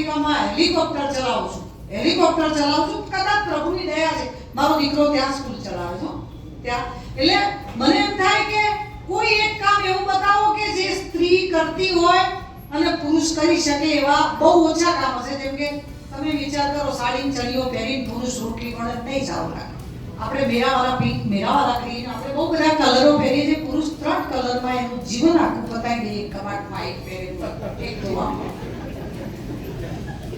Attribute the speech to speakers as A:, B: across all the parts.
A: અમેરિકામાં હેલિકોપ્ટર ચલાવું છું, કદાચ પ્રભુની દયા છે મારો દીકરો ત્યાં સ્કૂલ ચલાવે છે ત્યાં. એટલે મને એમ થાય કે કોઈ એક કામ એવું બતાવો કે જે સ્ત્રી કરતી હોય અને પુરુષ કરી શકે એવા બહુ ઓછા કામ હશે. જેમ કે તમે વિચાર કરો, સાડી ચણીઓ પહેરીને પુરુષ રોટલી પણ નહીં સારું લાગે. આપણે મેરાવાળા પિંક, મેરાવાળા ગ્રીન, આપણે બહુ બધા કલરો પહેરીએ છીએ. પુરુષ 3 કલરમાં એનું જીવન આખું પતાવી દે એક કબાટમાં એક પહેરીને એક ધોવામાં.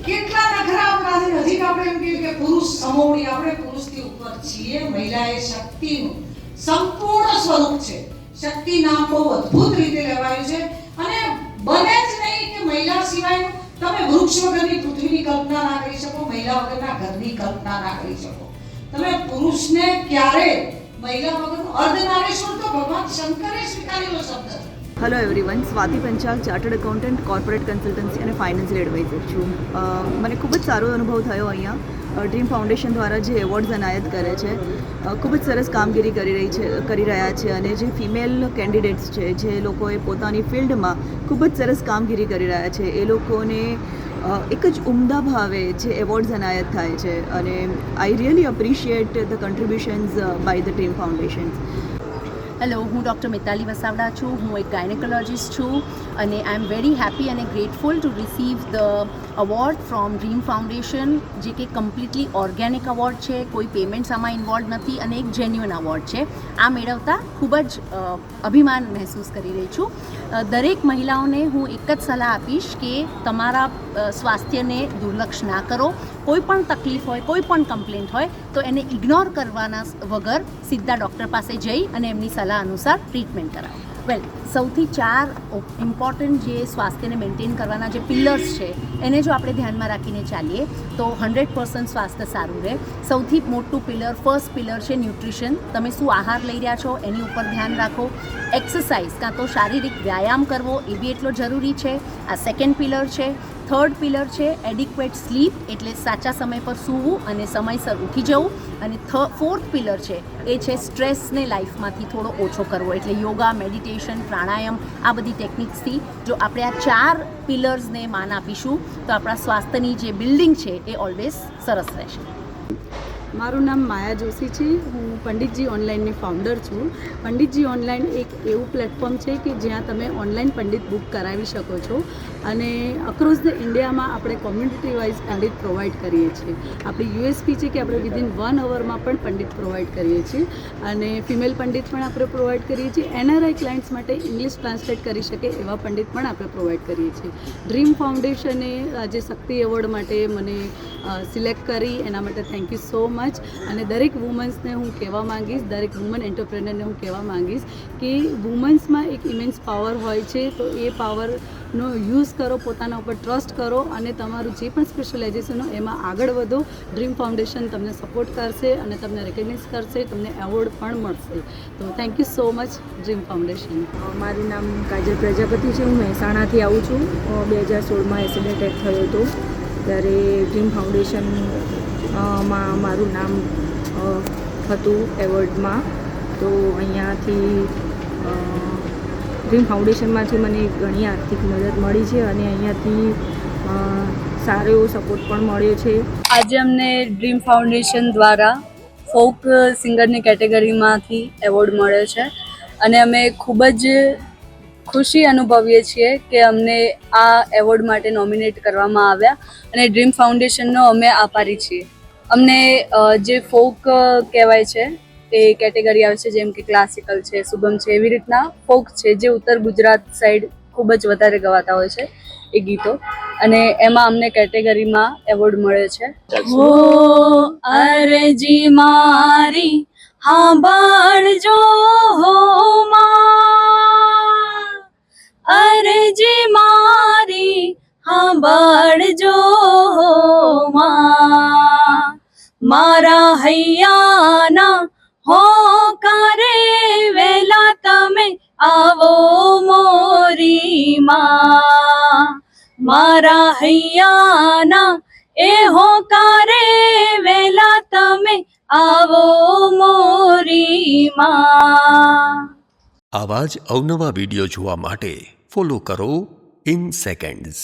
A: કેટલા નખરા આપણા છે. હજી આપણે એમ કહીએ કે પુરુષ સમોવડી, આપણે પુરુષથી ઉપર છીએ. મહિલા એ શક્તિનું સંપૂર્ણ સ્વરૂપ છે. શક્તિ નામ બહુ અદ્ભુત રીતે લેવાયું છે અને બને જ નહીં કે મહિલા સિવાય તમે વૃક્ષ વગરની પૃથ્વીની કલ્પના ના કરી શકો, મહિલા વગરના ઘરની કલ્પના ના કરી શકો. તમે પુરુષને ક્યારે મહિલા વગરનો અર્ધનારીશ્વર તો ભગવાન શંકરે સ્વીકારેલો શબ્દ છે.
B: Hello everyone, Swati Panchal, chartered accountant, corporate consultancy અને ફાઇનાન્શિયલ એડવાઇઝર છું. મને ખૂબ જ સારો અનુભવ થયો અહીંયા. ડ્રીમ ફાઉન્ડેશન દ્વારા જે એવોર્ડ્સ એનાયત કરે છે, ખૂબ જ સરસ કામગીરી કરી રહ્યા છે અને જે ફિમેલ કેન્ડિડેટ્સ છે, જે લોકોએ પોતાની ફિલ્ડમાં ખૂબ જ સરસ કામગીરી કરી રહ્યા છે, એ લોકોને એક જ ઉમદા ભાવે જે એવોર્ડ્સ એનાયત થાય છે અને I really appreciate the contributions by the Dream Foundation.
C: Hello, હું ડૉક્ટર મિતાલી વસાવડા છું. હું એક ગાયનેકોલોજિસ્ટ છું અને આઈ એમ વેરી હેપી અને grateful to receive the award from Dream Foundation, જે કે કમ્પ્લીટલી ઓર્ગેનિક અવોર્ડ છે. કોઈ પેમેન્ટ્સ આમાં ઇન્વોલ્વ નથી અને એક જેન્યુઅન અવોર્ડ છે. આ મેળવતા ખૂબ જ અભિમાન મહેસૂસ કરી રહી છું. દરેક મહિલાઓને હું એક જ સલાહ આપીશ કે તમારા સ્વાસ્થ્યને દુર્લક્ષ ના કરો. કોઈ પણ તકલીફ હોય, કોઈ પણ કમ્પ્લેન્ટ હોય તો એને ઇગ્નોર કરવાના વગર સીધા ડૉક્ટર પાસે જઈ અને એમની સલાહ અનુસાર ટ્રીટમેન્ટ કરાવો. વેલ, સૌથી 4 ઇમ્પોર્ટન્ટ જે સ્વાસ્થ્યને મેન્ટેન કરવાના જે પિલર્સ છે એને જો આપણે ધ્યાનમાં રાખીને ચાલીએ તો 100% સ્વાસ્થ્ય સારું રહે. સૌથી મોટું પિલર, ફર્સ્ટ પિલર છે ન્યુટ્રિશન. તમે શું આહાર લઈ રહ્યા છો એની ઉપર ધ્યાન રાખો. એક્સરસાઇઝ કાં તો શારીરિક વ્યાયામ કરવો એ બી એટલો જરૂરી છે. આ સેકન્ડ પિલર છે. થર્ડ પિલર છે એડિક્વેટ સ્લીપ, એટલે સાચા સમય પર સૂવું અને સમયસર ઉઠી જવું. અને ફોર્થ પિલર છે એ છે સ્ટ્રેસને લાઈફમાંથી થોડો ઓછો કરવો, એટલે યોગા, મેડિટેશન, પ્રાણાયામ, આ બધી ટેકનિક્સથી જો આપણે આ 4 પિલર્સને માન આપીશું તો આપણા સ્વાસ્થ્યની જે બિલ્ડિંગ છે એ ઓલવેઝ સરસ રહેશે.
B: મારું નામ માયા જોશી છે. હું પંડિતજી ઓનલાઈનની ફાઉન્ડર છું. પંડિતજી ઓનલાઈન એક એવું પ્લેટફોર્મ છે કે જ્યાં તમે ઓનલાઈન પંડિત બુક કરાવી શકો છો અને અક્રોસ ધ ઇન્ડિયામાં આપણે કોમ્યુનિટી વાઇઝ પંડિત પ્રોવાઈડ કરીએ છીએ. આપણી યુએસપી છે કે આપણે વિધિન 1 અવરમાં પણ પંડિત પ્રોવાઈડ કરીએ છીએ અને ફિમેલ પંડિત પણ આપણે પ્રોવાઈડ કરીએ છીએ. એનઆરઆઈ ક્લાયન્ટ્સ માટે ઇંગ્લિશ ટ્રાન્સલેટ કરી શકે એવા પંડિત પણ આપણે પ્રોવાઈડ કરીએ છીએ. ડ્રીમ ફાઉન્ડેશને આજે શક્તિ એવોર્ડ માટે મને સિલેક્ટ કરી, એના માટે થેન્ક યુ સો મચ. અને દરેક વુમન્સને હું કહેવા માંગીશ, દરેક વુમન એન્ટરપ્રેનરને હું કહેવા માંગીશ કે વુમન્સમાં એક ઇમેન્સ પાવર હોય છે, તો એ પાવરનો યુઝ કરો, પોતાના ઉપર ટ્રસ્ટ કરો અને તમારું જે પણ સ્પેશિયલાઇઝેશન હોય એમાં આગળ વધો. ડ્રીમ ફાઉન્ડેશન તમને સપોર્ટ કરશે અને તમને રેકગ્નાઇઝ કરશે, તમને એવોર્ડ પણ મળશે. તો thank you so much dream foundation.
D: મારું નામ કાજલ પ્રજાપતિ છે. હું મહેસાણાથી આવું છું. 2016માં એક્સિડન્ટ એટ થયો હતો ત્યારે ડ્રીમ ફાઉન્ડેશન માં મારું નામ હતું એવોર્ડમાં. તો અહીંયાથી ડ્રીમ ફાઉન્ડેશનમાંથી મને ઘણી આર્થિક મદદ મળી છે અને અહીંયાથી સારો એવો સપોર્ટ પણ મળ્યો છે.
E: આજે અમને ડ્રીમ ફાઉન્ડેશન દ્વારા ફોક સિંગરની કેટેગરીમાંથી એવોર્ડ મળ્યો છે અને અમે ખૂબ જ ખુશી અનુભવીએ છીએ કે અમને આ એવોર્ડ માટે નોમિનેટ કરવામાં આવ્યા અને ડ્રીમ ફાઉન્ડેશનનો અમે આભારી છીએ. અમને જે ફોક કહેવાય છે એ કેટેગરી આવે છે, જેમ કે ક્લાસિકલ છે, સુગમ છે, એવી રીતના ફોક છે જે ઉત્તર ગુજરાત સાઈડ ખૂબ જ વધારે ગવાતા હોય છે એ ગીતો, અને એમાં અમને કેટેગરીમાં એવોર્ડ મળ્યો છે. હો અરજી મારી સાંભળજો હો માં, અરજી મારી સાંભળજો હો માં, મારા હૈયાના હોકારે વેલા તમે આવો મોરી માં, મારા હૈયાના એ હોકારે વેલા તમે આવો મોરી માં.
F: આવા જ અવનવા વિડીયો જોવા માટે ફોલો કરો ઇન સેકન્ડ્સ.